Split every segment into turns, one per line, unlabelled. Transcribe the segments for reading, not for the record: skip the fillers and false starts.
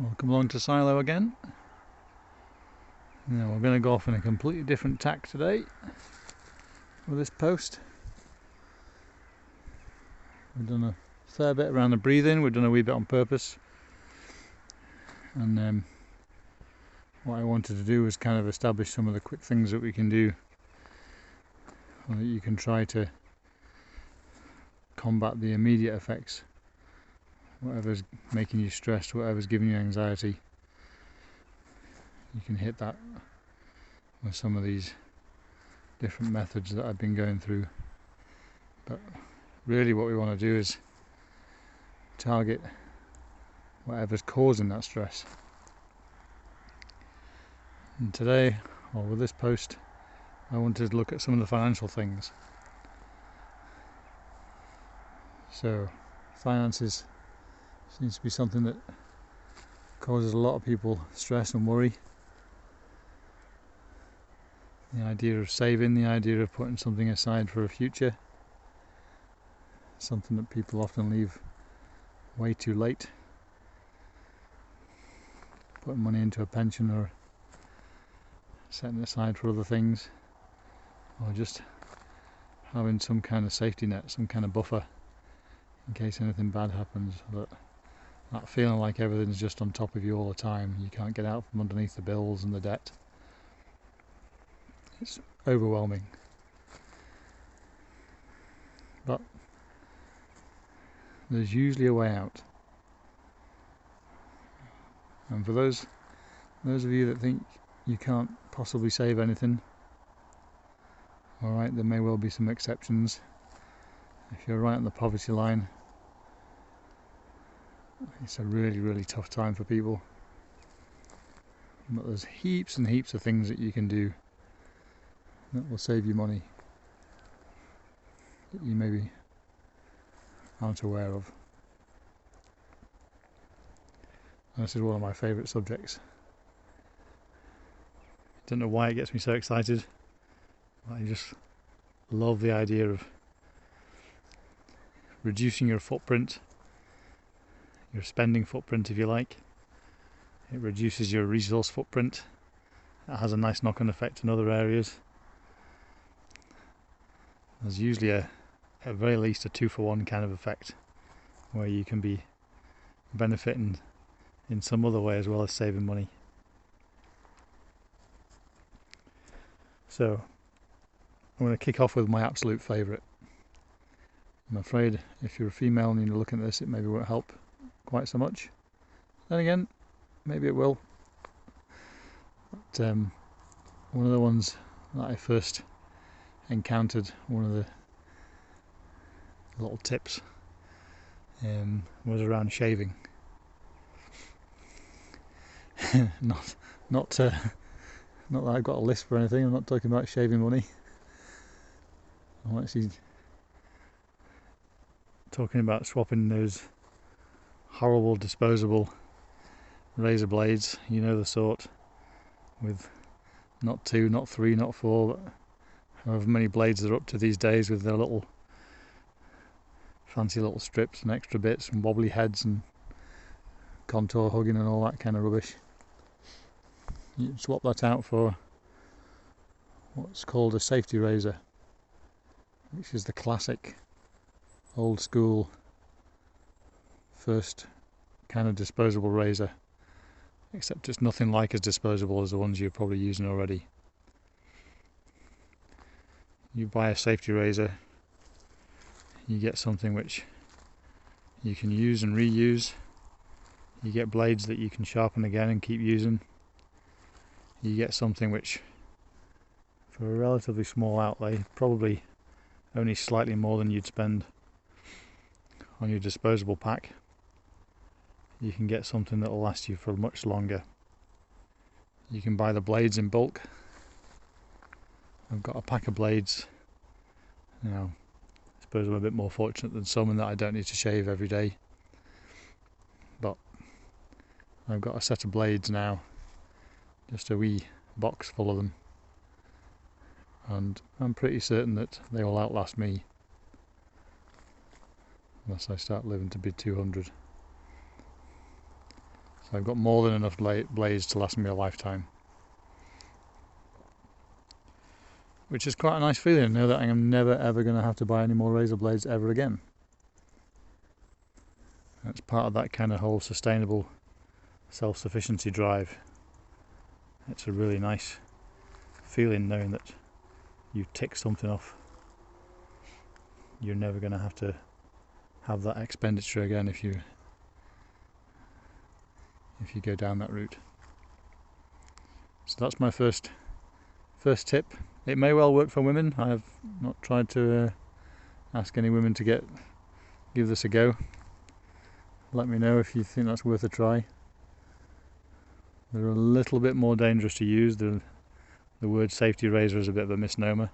Welcome along to SYLO again. Now we're going to go off in a completely different tack today with this post. We've done a fair bit around the breathing, we've done a wee bit on purpose, and what I wanted to do was kind of establish some of the quick things that we can do so that you can try to combat the immediate effects. Whatever's making you stressed, whatever's giving you anxiety, you can hit that with some of these different methods that I've been going through. But really what we want to do is target whatever's causing that stress. And today, or with this post, I wanted to look at some of the financial things. So finances seems to be something that causes a lot of people stress and worry. The idea of saving, the idea of putting something aside for a future, something that people often leave way too late. Putting money into a pension or setting it aside for other things, or just having some kind of safety net, some kind of buffer in case anything bad happens. That feeling like everything's just on top of you all the time, you can't get out from underneath the bills and the debt. It's overwhelming. But there's usually a way out. And for those of you that think you can't possibly save anything, alright, there may well be some exceptions. If you're right on the poverty line, it's a really tough time for people. But there's heaps and heaps of things that you can do that will save you money that you maybe aren't aware of. And this is one of my favourite subjects. Don't know why it gets me so excited. I just love the idea of reducing your footprint, your spending footprint if you like. It reduces your resource footprint. It has a nice knock-on effect in other areas. There's usually at very least a 2-for-1 kind of effect, where you can be benefiting in some other way as well as saving money. So I'm going to kick off with my absolute favourite. I'm afraid if you're a female and you're looking at this, it maybe won't help quite so much. Then again, maybe it will. But one of the ones that I first encountered, one of the little tips, was around shaving. Not that I've got a lisp or anything. I'm not talking about shaving money. I'm actually talking about swapping those horrible disposable razor blades, you know the sort, with not 2, not 3, not 4, but however many blades they're up to these days, with their little fancy little strips and extra bits and wobbly heads and contour hugging and all that kind of rubbish. You swap that out for what's called a safety razor, which is the classic old school first kind of disposable razor, except it's nothing like as disposable as the ones you're probably using already. You buy a safety razor, you get something which you can use and reuse. You get blades that you can sharpen again and keep using. You get something which, for a relatively small outlay, probably only slightly more than you'd spend on your disposable pack, you can get something that will last you for much longer. You can buy the blades in bulk. I've got a pack of blades. Now, I suppose I'm a bit more fortunate than some in that I don't need to shave every day. But I've got a set of blades now, just a wee box full of them. And I'm pretty certain that they will outlast me, unless I start living to be 200. So I've got more than enough blades to last me a lifetime. Which is quite a nice feeling to know that I am never ever going to have to buy any more razor blades ever again. That's part of that kind of whole sustainable self-sufficiency drive. It's a really nice feeling knowing that you tick something off. You're never going to have that expenditure again if you go down that route. So that's my first tip. It may well work for women. I have not tried to ask any women to give this a go. Let me know if you think that's worth a try. They're a little bit more dangerous to use. The word safety razor is a bit of a misnomer.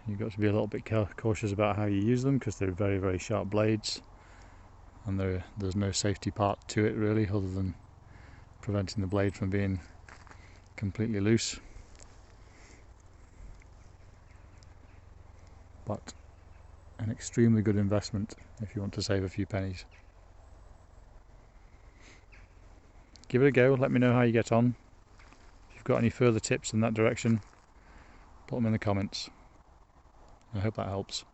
You've got to be a little bit cautious about how you use them because they're very, very sharp blades, and there's no safety part to it really, other than preventing the blade from being completely loose. But an extremely good investment if you want to save a few pennies. Give it a go, let me know how you get on. If you've got any further tips in that direction, put them in the comments. I hope that helps.